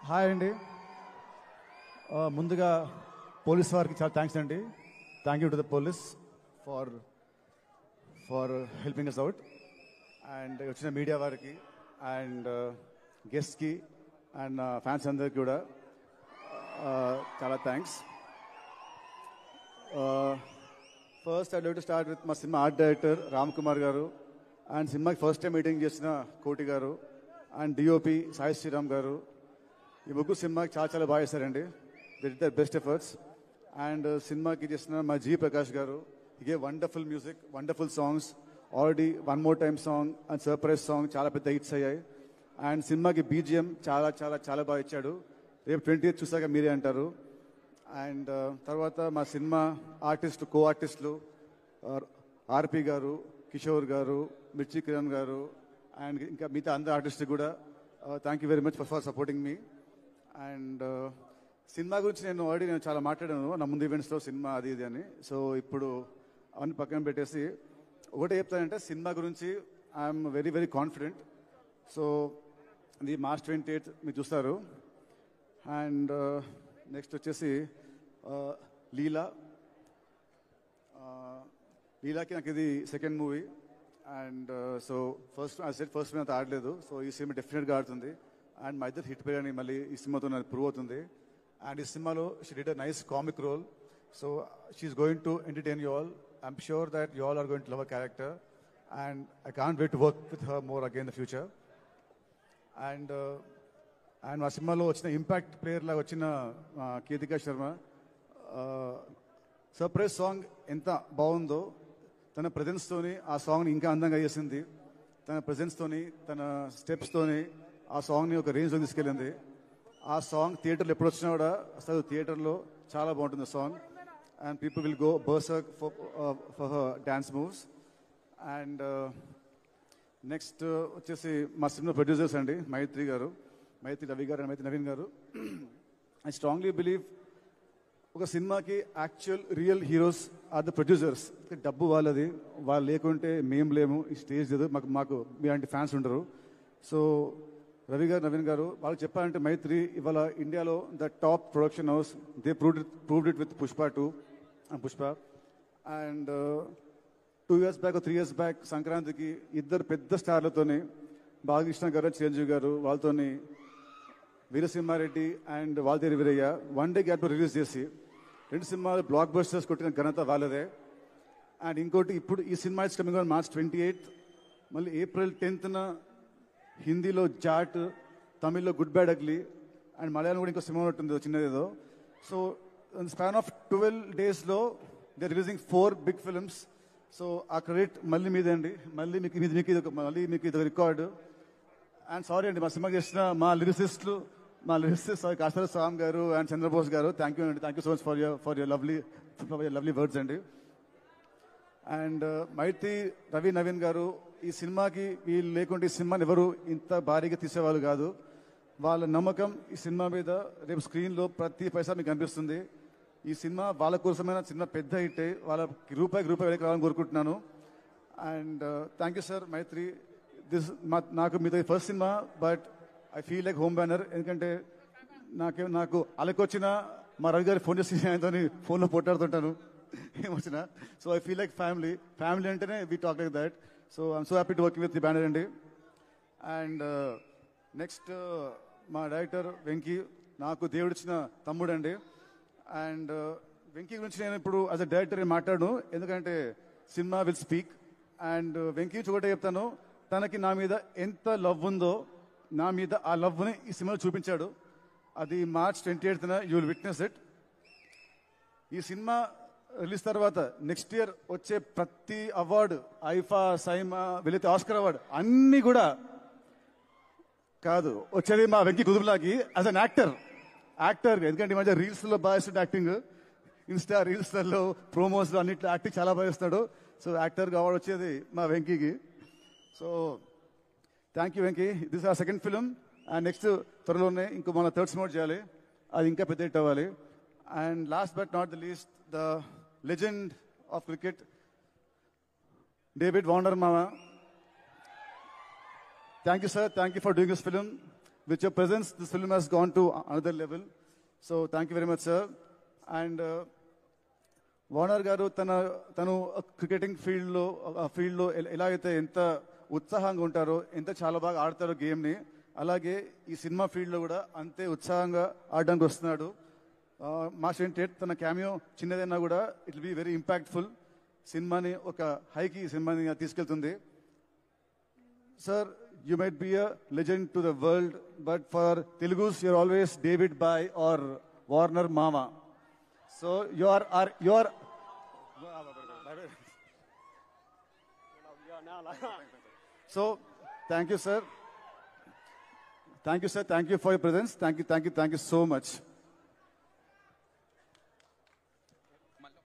Hi అండి. ముందుగా police వారికి చాలా థ్యాంక్స్ అండి. Thank you to the police for for helping us out. And వచ్చిన మీడియా వారికి అండ్ గెస్ట్కి అండ్ ఫ్యాన్స్ అందరికి కూడా చాలా thanks. First I like to start with మా cinema art director Ram Kumar గారు అండ్ సినిమాకి ఫస్ట్ టైం మీటింగ్ చేసిన కోటి గారు అండ్ డిఓపి సాయి శ్రీరామ్ గారు. ఈ ముగ్గురు సినిమాకి చాలా బాగా చేశారండి. They did there best efforts. And సినిమాకి చేసిన మా జీ ప్రకాష్ గారు, హి gave wonderful music, wonderful songs. Already one more time song and surprise song చాలా పెద్ద హిట్స్ అయ్యాయి. అండ్ సినిమాకి బీజిఎం చాలా బాగా ఇచ్చాడు. రేపు 20th చూసాక మీరే అంటారు. అండ్ తర్వాత మా సినిమా కో ఆర్టిస్టులు ఆర్పి గారు, కిషోర్ గారు, మిర్చి కిరణ్ గారు అండ్ ఇంకా మిగతా అందరు ఆర్టిస్ట్ కూడా thank you very much for supporting me. And cinema గురించి నేను చాలా మాట్లాడాను నా ముందు ఈవెంట్స్లో, సినిమా అది ఇది అని. సో ఇప్పుడు అవన్నీ పక్కన పెట్టేసి ఒకటే చెప్తానంటే, సినిమా గురించి ఐఎమ్ వెరీ కాన్ఫిడెంట్. సో ఇది March 28 మీరు చూస్తారు. అండ్ నెక్స్ట్ వచ్చేసి లీలాకి నాకు ఇది second movie. And so first మీద అంత ఆడలేదు. సో ఈ సినిమా డెఫినెట్గా ఆడుతుంది. అండ్ మా ఇద్దరు హిట్ పేరు అని మళ్ళీ ఈ సినిమాతో నాకు ప్రూవ్ అవుతుంది. అండ్ ఈ సినిమాలో she did a nice comic role. So she's going to entertain you all. I'm sure that you all are going to love a character. And I can't wait to work with her more again in the future. And మా సినిమాలో వచ్చిన impact player లాగా వచ్చిన కీర్తికా Sharma, surprise song ఎంత బాగుందో, తన ప్రజెన్స్తోని ఆ సాంగ్ని ఇంకా అందంగా చేసింది. తన ప్రజెన్స్తోని, తన స్టెప్స్తోని ఆ సాంగ్ని ఒక రేంజ్లో తీసుకెళ్ళింది. ఆ సాంగ్ థియేటర్లో ఎప్పుడు వచ్చినా కూడా అసలు థియేటర్లో చాలా బాగుంటుంది song. And people will go berserk for her dance moves. And next వచ్చేసి మా సినిమా ప్రొడ్యూసర్స్ అండి, మైత్రి రవి గారు అండ్ మైత్రి నవీన్ గారు. ఐ స్ట్రాంగ్లీ బిలీవ్ ఒక సినిమాకి actual real heroes are the producers. డబ్బు వాళ్ళది, వాళ్ళు లేకుంటే మేము లేము, ఈ స్టేజ్ లేదు, మాకు మీలాంటి ఫ్యాన్స్ ఉండరు. సో రవి గారు, నవీన్ గారు వాళ్ళకి చెప్పాలంటే, మైత్రి ఇవాళ ఇండియాలో the top production house. They proved it with Pushpa 2 and Pushpa. And 2 years back 3 years back సంక్రాంతికి ఇద్దరు పెద్ద స్టార్లతోని, బాలకృష్ణ గారు, చిరంజీవి గారు, వాళ్ళతోని Veera Simha Reddy and Waltair Veerayya one day gap release చేసి 2 సినిమాలు బ్లాక్ బస్టర్స్ కొట్టిన ఘనత వాళ్ళదే. అండ్ ఇంకోటి ఇప్పుడు ఈ cinema is coming on March 28. మళ్ళీ April 10th హిందీలో జాట్, తమిళ్లో good bad ugly and Malayalam కూడా ఇంకో సినిమా ఉంటుంది చిన్నదేదో. So span of 12 days they releasing 4 big films. So ఆ క్రెడిట్ మళ్ళీ మీదే అండి. మళ్ళీ మీకు ఇది రికార్డు. అండ్ సారీ అండి, మా సినిమా చేసిన మా లిరిసిస్ట్ కాసార స్వామి గారు అండ్ చంద్రబోస్ గారు, థ్యాంక్ యూ అండి. Thank you so much for your lovely words అండి. అండ్ మైత్రి రవి నవీన్ గారు, ఈ సినిమాకి వీళ్ళు లేకుంటే ఈ సినిమాని ఎవరు ఇంత భారీగా తీసేవాళ్ళు కాదు. వాళ్ళ నమ్మకం ఈ సినిమా మీద రేపు స్క్రీన్లో ప్రతి పైసా మీకు కనిపిస్తుంది. ఈ సినిమా వాళ్ళ కోసమైన చిన్న పెద్ద హిట్, వాళ్ళకి రూపాయికి వెళ్ళి రావాలని కోరుకుంటున్నాను. అండ్ థ్యాంక్ యూ సార్ మైత్రి. నాకు మీతో first cinema, but I feel like home banner. ఎందుకంటే నాకు అలకొచ్చిన మా రవి గారి ఫోన్ చేసి ఆయనతో ఫోన్లో పోట్లాడుతుంటాను ఏమొచ్చినా. So I feel like family అంటేనే we talk like that. So I'm so happy to work with the banner అండి. అండ్ నెక్స్ట్ మా డైరెక్టర్ వెంకీ, నాకు దేవుడిచ్చిన తమ్ముడు అండి. అండ్ వెంకీ గురించి నేను ఇప్పుడు యాజ్ అ డైరెక్టర్ మాట్లాడను, ఎందుకంటే cinema will speak. And Venky ఒకటే చెప్తాను, తనకి నా మీద ఎంత లవ్ ఉందో, నా మీద ఆ లవ్ని ఈ సినిమాలో చూపించాడు. అది March 28th you will witness it. ఈ సినిమా రిలీజ్ తర్వాత నెక్స్ట్ ఇయర్ వచ్చే ప్రతి అవార్డు, ఐఫా, సైమా, వీళ్ళైతే ఆస్కర్ అవార్డు అన్నీ కూడా కాదు, వచ్చేది మా వెంకీ కుదుపులాకి యాజ్ అన్ యాక్టర్. ఎందుకంటే ఈ మధ్య రీల్స్లో బాగా ఇస్తుంది యాక్టింగ్, ఇన్స్టా రీల్స్లలో, ప్రోమోస్లో అన్నిట్లో యాక్టింగ్ చాలా బాగా ఇస్తాడు. సో యాక్టర్గా అవార్డు వచ్చేది మా వెంకీకి. So thank you Venky. This are second film. And next త్వరలోనే ఇంకో మన థర్డ్ సినిమా చేయాలి, అది ఇంకా పెద్ద హిట్ అవ్వాలి. And last but not the least, the legend of cricket David Warner మామ. Thank you sir, thank you for doing this film. with your presence, this film has gone to another level. So thank you very much, sir. And Warner గారు తను cricketing ఫీల్డ్లో ఎలా అయితే ఎంత ఉత్సాహంగా ఉంటారో, ఎంత చాలా బాగా ఆడతారో గేమ్ని, అలాగే ఈ సినిమా ఫీల్డ్లో కూడా అంతే ఉత్సాహంగా ఆడడానికి వస్తున్నాడు. మాస్టర్ టేట్ తన క్యామియో చిన్నదైనా కూడా it will be very impactful. సినిమాని ఒక హైకి సినిమాని తీసుకెళ్తుంది. Sir, you might be a legend to the world, but for Telugus, you're always David Bai or Warner Mama. So you're so thank you, sir. Thank you, sir. Thank you for your presence. Thank you so much.